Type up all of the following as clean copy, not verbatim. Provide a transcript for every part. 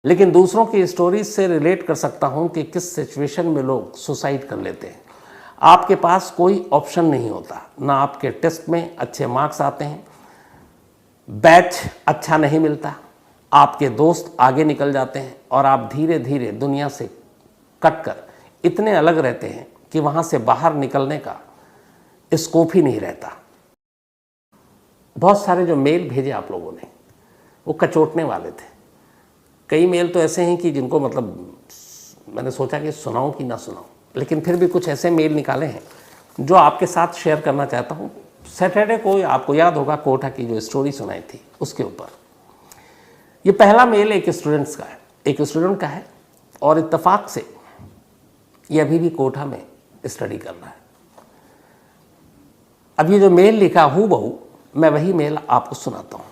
लेकिन दूसरों की स्टोरीज से रिलेट कर सकता हूं कि किस सिचुएशन में लोग सुसाइड कर लेते हैं। आपके पास कोई ऑप्शन नहीं होता, ना आपके टेस्ट में अच्छे मार्क्स आते हैं, बैच अच्छा नहीं मिलता, आपके दोस्त आगे निकल जाते हैं और आप धीरे धीरे दुनिया से कट कर इतने अलग रहते हैं कि वहाँ से बाहर निकलने का स्कोप ही नहीं रहता। बहुत सारे जो मेल भेजे आप लोगों ने वो कचोटने वाले थे। कई मेल तो ऐसे हैं कि जिनको मतलब मैंने सोचा कि सुनाऊं कि ना सुनाऊं, लेकिन फिर भी कुछ ऐसे मेल निकाले हैं जो आपके साथ शेयर करना चाहता हूं। सैटरडे को आपको याद होगा कोटा की जो स्टोरी सुनाई थी उसके ऊपर। ये पहला मेल एक स्टूडेंट का है और इत्तेफाक से ये अभी भी कोटा में स्टडी कर रहा है। अब ये जो मेल लिखा हूबहू मैं वही मेल आपको सुनाता हूं।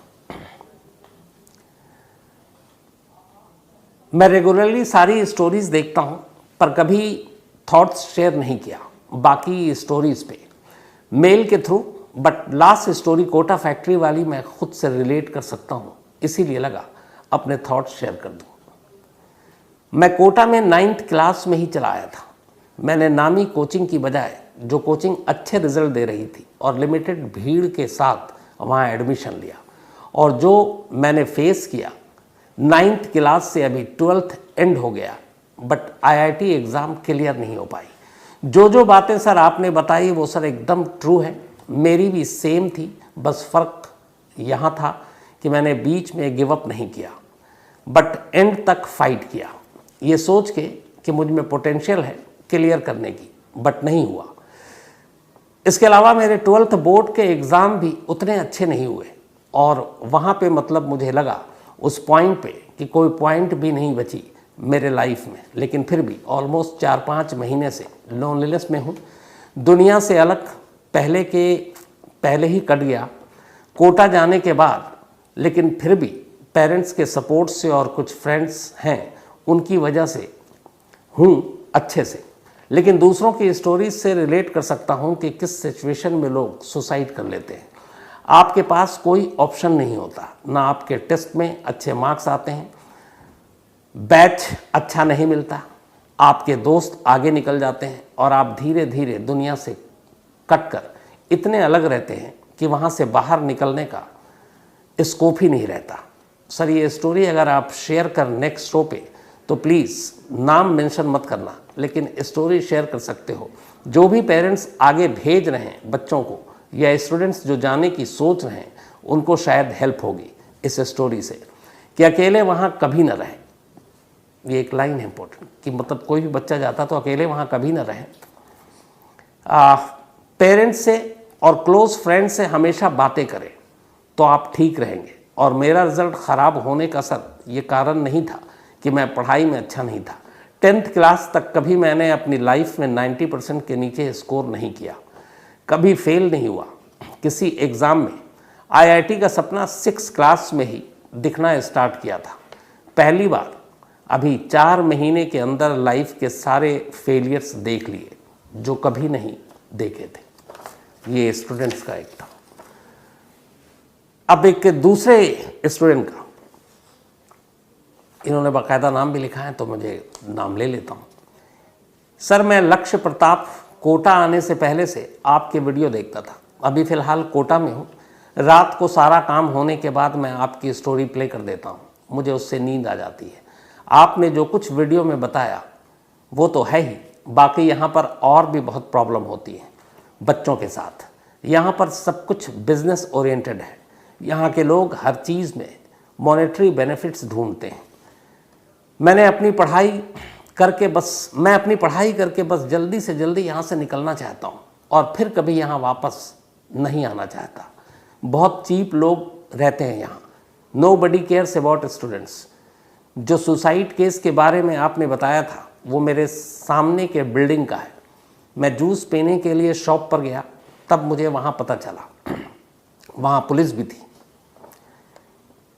मैं रेगुलरली सारी स्टोरीज देखता हूं पर कभी थॉट्स शेयर नहीं किया बाकी स्टोरीज पे मेल के थ्रू, but last story Kota factory वाली मैं खुद से रिलेट कर सकता हूं, इसीलिए लगा अपने थॉट्स शेयर कर दूं। मैं कोटा में 9th क्लास में ही चला आया था। मैंने नामी कोचिंग की बजाय जो कोचिंग अच्छे रिजल्ट दे रही थी और लिमिटेड भीड़ के साथ वहाँ एडमिशन लिया, और जो मैंने फेस किया 9th क्लास से अभी 12th एंड हो गया बट IIT एग्ज़ाम क्लियर नहीं हो पाई। जो बातें सर आपने बताई वो सर एकदम ट्रू है, मेरी भी सेम थी, बस फ़र्क यहाँ था कि मैंने बीच में गिव अप नहीं किया बट एंड तक फाइट किया, ये सोच के कि मुझ में पोटेंशियल है क्लियर करने की, बट नहीं हुआ। इसके अलावा मेरे 12th बोर्ड के एग्ज़ाम भी उतने अच्छे नहीं हुए और वहाँ पे मतलब मुझे लगा उस पॉइंट पे कि कोई पॉइंट भी नहीं बची मेरे लाइफ में, लेकिन फिर भी ऑलमोस्ट 4-5 महीने से लोनलीनेस में हूँ। दुनिया से अलग पहले ही कट गया कोटा जाने के बाद, लेकिन फिर भी पेरेंट्स के सपोर्ट से और कुछ फ्रेंड्स हैं उनकी वजह से हूँ अच्छे से। लेकिन दूसरों की स्टोरीज से रिलेट कर सकता हूँ कि किस सिचुएशन में लोग सुसाइड कर लेते हैं। आपके पास कोई ऑप्शन नहीं होता, ना आपके टेस्ट में अच्छे मार्क्स आते हैं, बैच अच्छा नहीं मिलता, आपके दोस्त आगे निकल जाते हैं और आप धीरे धीरे दुनिया से कट कर इतने अलग रहते हैं कि वहाँ से बाहर निकलने का स्कोप ही नहीं रहता। सर ये स्टोरी अगर आप शेयर कर नेक्स्ट शो पे तो प्लीज़ नाम मेंशन मत करना, लेकिन स्टोरी शेयर कर सकते हो। जो भी पेरेंट्स आगे भेज रहे हैं बच्चों को या स्टूडेंट्स जो जाने की सोच रहे हैं उनको शायद हेल्प होगी इस स्टोरी से कि अकेले वहाँ कभी ना रहें। ये एक लाइन है इंपॉर्टेंट कि मतलब कोई भी बच्चा जाता तो अकेले वहाँ कभी ना रहें। पेरेंट्स से और क्लोज फ्रेंड्स से हमेशा बातें करें तो आप ठीक रहेंगे। और मेरा रिज़ल्ट ख़राब होने का सर ये कारण नहीं था कि मैं पढ़ाई में अच्छा नहीं था। 10th क्लास तक कभी मैंने अपनी लाइफ में 90% के नीचे स्कोर नहीं किया, कभी फेल नहीं हुआ किसी एग्ज़ाम में। IIT का सपना 6th क्लास में ही दिखना स्टार्ट किया था पहली बार। अभी 4 महीने के अंदर लाइफ के सारे फेलियर्स देख लिए जो कभी नहीं देखे थे। ये स्टूडेंट्स का एक था। अब एक दूसरे स्टूडेंट का, इन्होंने बाकायदा नाम भी लिखा है तो मुझे नाम ले लेता हूँ। सर मैं लक्ष्य प्रताप, कोटा आने से पहले से आपके वीडियो देखता था, अभी फ़िलहाल कोटा में हूँ। रात को सारा काम होने के बाद मैं आपकी स्टोरी प्ले कर देता हूँ, मुझे उससे नींद आ जाती है। आपने जो कुछ वीडियो में बताया वो तो है ही, बाकी यहाँ पर और भी बहुत प्रॉब्लम होती है बच्चों के साथ। यहाँ पर सब कुछ बिजनेस ओरिएंटेड है। यहाँ के लोग हर चीज़ में मॉनेटरी बेनिफिट्स ढूंढते हैं। मैं अपनी पढ़ाई करके बस जल्दी से जल्दी यहाँ से निकलना चाहता हूँ और फिर कभी यहाँ वापस नहीं आना चाहता। बहुत चीप लोग रहते हैं यहाँ। Nobody cares about students. जो सुसाइड केस के बारे में आपने बताया था वो मेरे सामने के बिल्डिंग का है। मैं जूस पीने के लिए शॉप पर गया तब मुझे वहाँ पता चला, वहाँ पुलिस भी थी।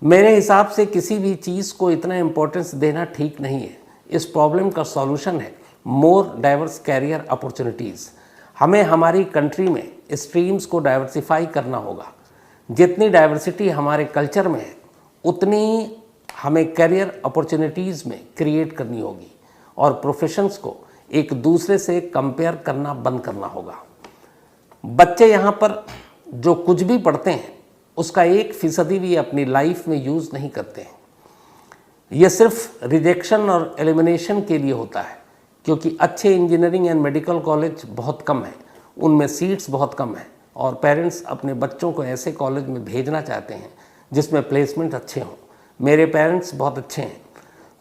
मेरे हिसाब से किसी भी चीज़ को इतना इम्पोर्टेंस देना ठीक नहीं है। इस प्रॉब्लम का सॉल्यूशन है मोर डाइवर्स कैरियर अपॉर्चुनिटीज़। हमें हमारी कंट्री में स्ट्रीम्स को डाइवर्सिफाई करना होगा। जितनी डाइवर्सिटी हमारे कल्चर में है उतनी हमें करियर अपॉर्चुनिटीज़ में क्रिएट करनी होगी और प्रोफेशंस को एक दूसरे से कंपेयर करना बंद करना होगा। बच्चे यहाँ पर जो कुछ भी पढ़ते हैं उसका 1% भी अपनी लाइफ में यूज़ नहीं करते हैं। ये सिर्फ रिजेक्शन और एलिमिनेशन के लिए होता है, क्योंकि अच्छे इंजीनियरिंग एंड मेडिकल कॉलेज बहुत कम हैं, उनमें सीट्स बहुत कम हैं और पेरेंट्स अपने बच्चों को ऐसे कॉलेज में भेजना चाहते हैं जिसमें प्लेसमेंट अच्छे हों। मेरे पेरेंट्स बहुत अच्छे हैं,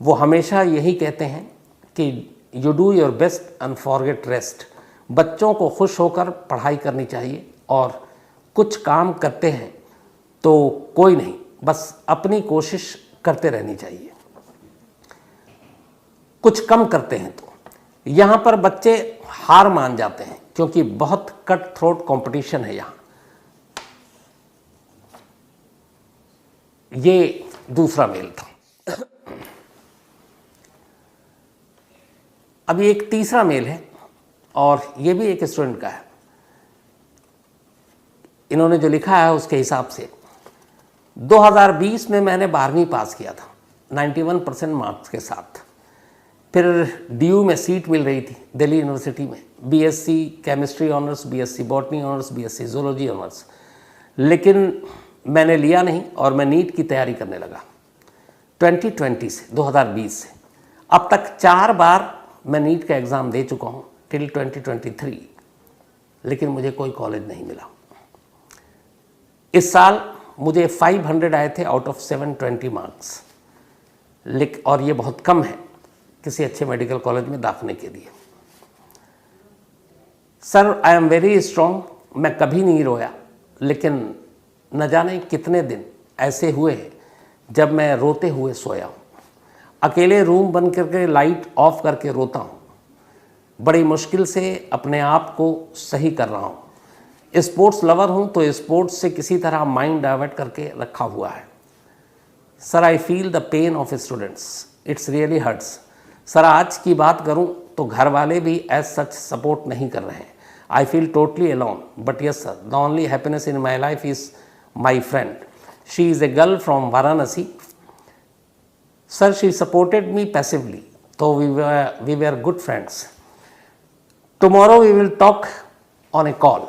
वो हमेशा यही कहते हैं कि you do your best and forget rest. बच्चों को खुश होकर पढ़ाई करनी चाहिए और कुछ काम करते हैं तो कोई नहीं, बस अपनी कोशिश करते रहनी चाहिए। कुछ कम करते हैं तो यहाँ पर बच्चे हार मान जाते हैं क्योंकि बहुत कट थ्रोट कंपटीशन है यहाँ। ये दूसरा मेल था। अभी एक तीसरा मेल है और ये भी एक स्टूडेंट का है। इन्होंने जो लिखा है उसके हिसाब से 2020 में मैंने 12वीं पास किया था 91% मार्क्स के साथ। फिर DU में सीट मिल रही थी दिल्ली यूनिवर्सिटी में, BSc chemistry honours, BSc botany honours, BSc zoology honours, लेकिन मैंने लिया नहीं और मैं नीट की तैयारी करने लगा 2020 से 2020 से। अब तक 4 बार मैं नीट का एग्ज़ाम दे चुका हूँ टिल 2023, लेकिन मुझे कोई कॉलेज नहीं मिला। इस साल मुझे 500 आए थे आउट ऑफ 720 मार्क्स, लेकिन और ये बहुत कम है किसी अच्छे मेडिकल कॉलेज में दाखिले के लिए। Sir I am very strong, मैं कभी नहीं रोया, लेकिन न जाने कितने दिन ऐसे हुए हैं जब मैं रोते हुए सोया हूँ। अकेले रूम बंद करके लाइट ऑफ करके रोता हूँ। बड़ी मुश्किल से अपने आप को सही कर रहा हूँ। स्पोर्ट्स लवर हूँ तो स्पोर्ट्स से किसी तरह माइंड डाइवर्ट करके रखा हुआ है। Sir I feel the pain of students, it's really hurts. Sir आज की बात करूं तो घर वाले भी एज सच सपोर्ट नहीं कर रहे हैं। I feel totally alone, but yes sir, the only happiness in my life is my friend. She is a girl from Varanasi. Sir she supported me passively, तो we were good friends. Tomorrow we will talk on a call.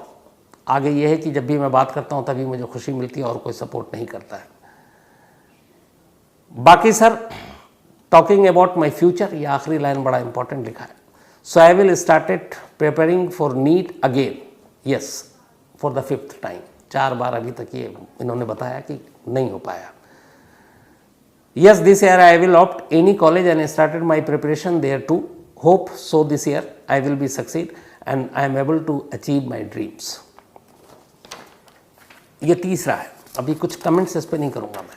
आगे ये है कि जब भी मैं बात करता हूँ तभी मुझे खुशी मिलती है और कोई सपोर्ट नहीं करता है। बाकी sir talking about my future, ये आखिरी लाइन बड़ा इंपॉर्टेंट लिखा है। So I will started preparing for NEET again, yes for the 5th time. 4 बार अभी तक ये इन्होंने बताया कि नहीं हो पाया। Yes this year I will opt any college and started my preparation there too. Hope so this year I will be succeed and I am able to achieve my dreams. ये तीसरा है। अभी कुछ कमेंट्स इस पर नहीं करूँगा मैं।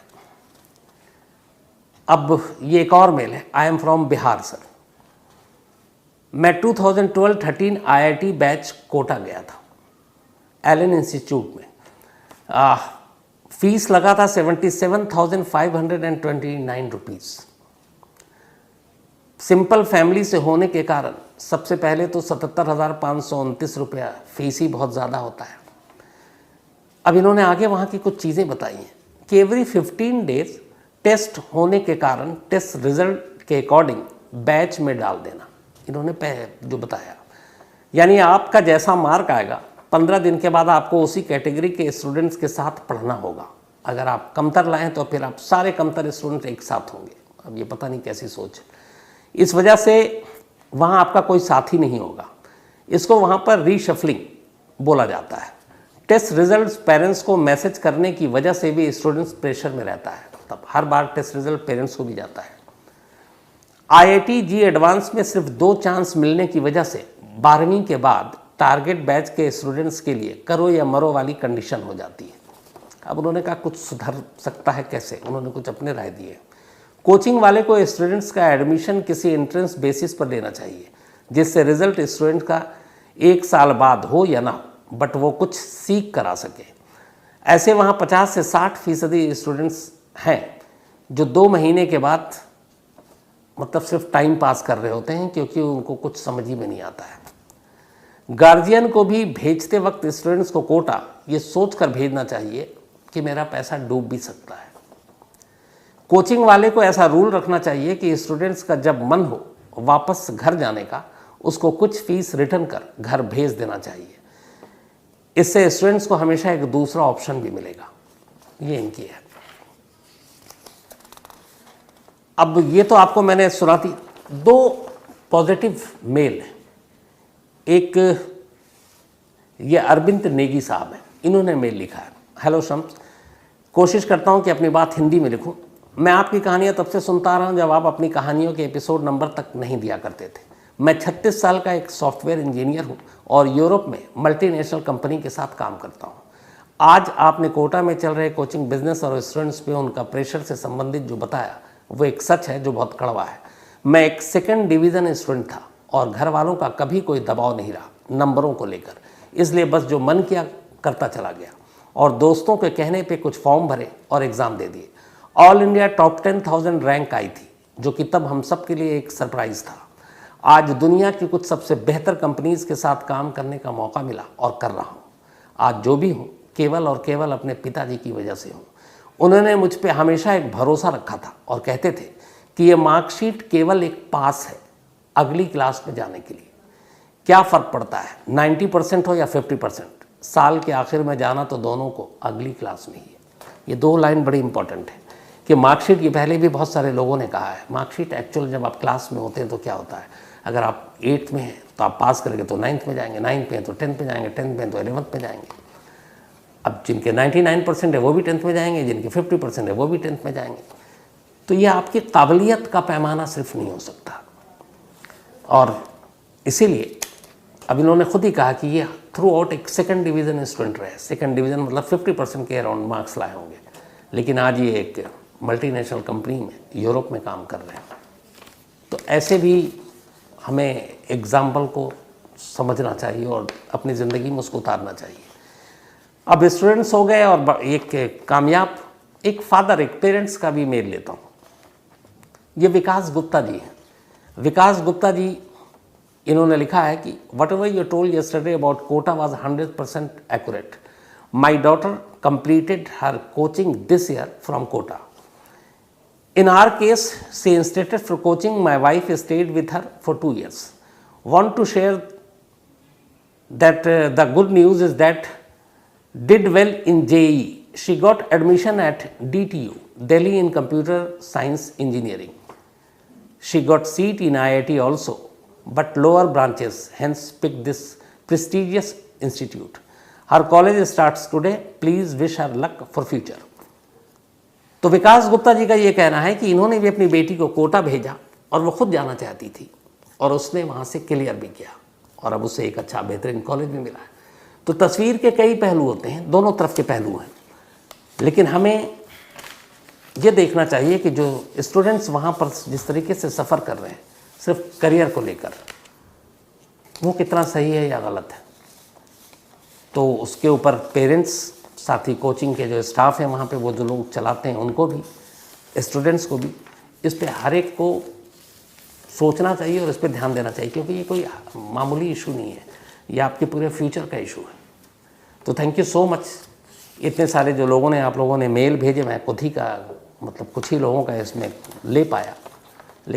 अब ये एक और मेल है। I am from Bihar sir. मैं 2012-13 IIT बैच कोटा गया था एलन इंस्टीट्यूट में। फीस लगा था 77,529 रुपीज़। सिंपल फैमिली से होने के कारण सबसे पहले तो 77,529 रुपया फीस ही बहुत ज़्यादा होता है। अब इन्होंने आगे वहाँ की कुछ चीज़ें बताई हैं कि एवरी 15 डेज टेस्ट होने के कारण टेस्ट रिजल्ट के अकॉर्डिंग बैच में डाल देना, इन्होंने जो बताया। यानी आपका जैसा मार्क आएगा 15 दिन के बाद आपको उसी कैटेगरी के स्टूडेंट्स के साथ पढ़ना होगा। अगर आप कमतर लाएँ तो फिर आप सारे कमतर स्टूडेंट एक साथ होंगे। अब ये पता नहीं कैसी सोच है। इस वजह से वहाँ आपका कोई साथी नहीं होगा। इसको वहाँ पर रीशफलिंग बोला जाता है। टेस्ट रिजल्ट्स पेरेंट्स को मैसेज करने की वजह से भी स्टूडेंट्स प्रेशर में रहता है, तब हर बार टेस्ट रिजल्ट पेरेंट्स को भी जाता है। IIT जी एडवांस में सिर्फ 2 चांस मिलने की वजह से 12वीं के बाद टारगेट बैच के स्टूडेंट्स के लिए करो या मरो वाली कंडीशन हो जाती है। अब उन्होंने कहा कुछ सुधर सकता है कैसे, उन्होंने कुछ अपने राय दिए। कोचिंग वाले को स्टूडेंट्स का एडमिशन किसी एंट्रेंस बेसिस पर लेना चाहिए, जिससे रिजल्ट स्टूडेंट का 1 साल बाद हो या ना हो, बट वो कुछ सीख कर आ सके। ऐसे वहाँ 50 से 60% स्टूडेंट्स हैं जो 2 महीने के बाद मतलब सिर्फ टाइम पास कर रहे होते हैं, क्योंकि उनको कुछ समझ ही में नहीं आता है। गार्जियन को भी भेजते वक्त स्टूडेंट्स को कोटा ये सोच कर भेजना चाहिए कि मेरा पैसा डूब भी सकता है। कोचिंग वाले को ऐसा रूल रखना चाहिए कि स्टूडेंट्स का जब मन हो वापस घर जाने का, उसको कुछ फीस रिटर्न कर घर भेज देना चाहिए। इससे स्टूडेंट्स को हमेशा एक दूसरा ऑप्शन भी मिलेगा। ये इनकी है। अब ये तो आपको मैंने सुनाती। दो पॉजिटिव मेल हैं। एक ये अरविंद नेगी साहब हैं, इन्होंने मेल लिखा है। हेलो शम्स, कोशिश करता हूँ कि अपनी बात हिंदी में लिखूँ। मैं आपकी कहानियाँ तब से सुनता आ रहा हूँ जब आप अपनी कहानियों के एपिसोड नंबर तक नहीं दिया करते थे। मैं 36 साल का एक सॉफ्टवेयर इंजीनियर हूँ और यूरोप में मल्टीनेशनल कंपनी के साथ काम करता हूँ। आज आपने कोटा में चल रहे कोचिंग बिजनेस और स्टूडेंट्स पे उनका प्रेशर से संबंधित जो बताया वो एक सच है जो बहुत कड़वा है। मैं एक सेकेंड डिवीज़न स्टूडेंट था और घर वालों का कभी कोई दबाव नहीं रहा नंबरों को लेकर, इसलिए बस जो मन किया करता चला गया और दोस्तों के कहने पे कुछ फॉर्म भरे और एग्ज़ाम दे दिए। ऑल इंडिया टॉप 10,000 रैंक आई थी, जो कि तब हम सब के लिए एक सरप्राइज़ था। आज दुनिया की कुछ सबसे बेहतर कंपनीज़ के साथ काम करने का मौका मिला और कर रहा हूँ। आज जो भी हूँ केवल और केवल अपने पिताजी की वजह से हूँ। उन्होंने मुझ पे हमेशा एक भरोसा रखा था और कहते थे कि ये मार्कशीट केवल एक पास है अगली क्लास में जाने के लिए। क्या फ़र्क पड़ता है 90% हो या 50%, साल के आखिर में जाना तो दोनों को अगली क्लास में ही है। ये दो लाइन बड़ी इंपॉर्टेंट है कि मार्कशीट की पहले भी बहुत सारे लोगों ने कहा है। मार्कशीट एक्चुअल जब आप क्लास में होते हैं तो क्या होता है, अगर आप 8th में हैं तो आप पास करेंगे तो 9th में जाएंगे, 9th में तो 10th में जाएंगे, 10th में तो 11th में जाएंगे। अब जिनके 99% है वो भी 10th में जाएंगे, जिनके 50% है वो भी 10th में जाएंगे। तो ये आपकी काबिलियत का पैमाना सिर्फ नहीं हो सकता। और इसीलिए अब इन्होंने खुद ही कहा कि ये थ्रू आउट एक सेकंड डिवीज़न स्टूडेंट रहे। सेकंड डिवीज़न मतलब 50% के अराउंड मार्क्स लाए होंगे, लेकिन आज ये एक मल्टीनेशनल कंपनी में यूरोप में काम कर रहे हैं। तो ऐसे भी हमें एग्जाम्पल को समझना चाहिए और अपनी ज़िंदगी में उसको उतारना चाहिए। अब स्टूडेंट्स हो गए और एक कामयाब एक फादर, एक पेरेंट्स का भी मेल लेता हूँ। ये विकास गुप्ता जी हैं। विकास गुप्ता जी इन्होंने लिखा है कि whatever you told yesterday about Kota was 100% accurate. My daughter completed her coaching this year from Kota. In our case, she instituted for coaching. My wife stayed with her for 2 years. Want to share that the good news is that did well in JEE. She got admission at DTU, Delhi, in computer science engineering. She got seat in IIT also, but lower branches, hence picked this prestigious institute. Her college starts today. Please wish her luck for future. तो विकास गुप्ता जी का ये कहना है कि इन्होंने भी अपनी बेटी को कोटा भेजा और वो खुद जाना चाहती थी और उसने वहाँ से क्लियर भी किया और अब उसे एक अच्छा बेहतरीन कॉलेज भी मिला है। तो तस्वीर के कई पहलू होते हैं, दोनों तरफ के पहलू हैं, लेकिन हमें ये देखना चाहिए कि जो स्टूडेंट्स वहाँ पर जिस तरीके से सफ़र कर रहे हैं सिर्फ करियर को लेकर, वो कितना सही है या गलत है। तो उसके ऊपर पेरेंट्स, साथ ही कोचिंग के जो स्टाफ हैं वहाँ पे, वो जो लोग चलाते हैं, उनको भी, स्टूडेंट्स को भी इस पे हर एक को सोचना चाहिए और इस पे ध्यान देना चाहिए, क्योंकि ये कोई मामूली इशू नहीं है, ये आपके पूरे फ्यूचर का इशू है। तो थैंक यू सो मच। इतने सारे जो लोगों ने, आप लोगों ने मेल भेजे, मैं खुद ही का मतलब कुछ ही लोगों का इसमें ले पाया।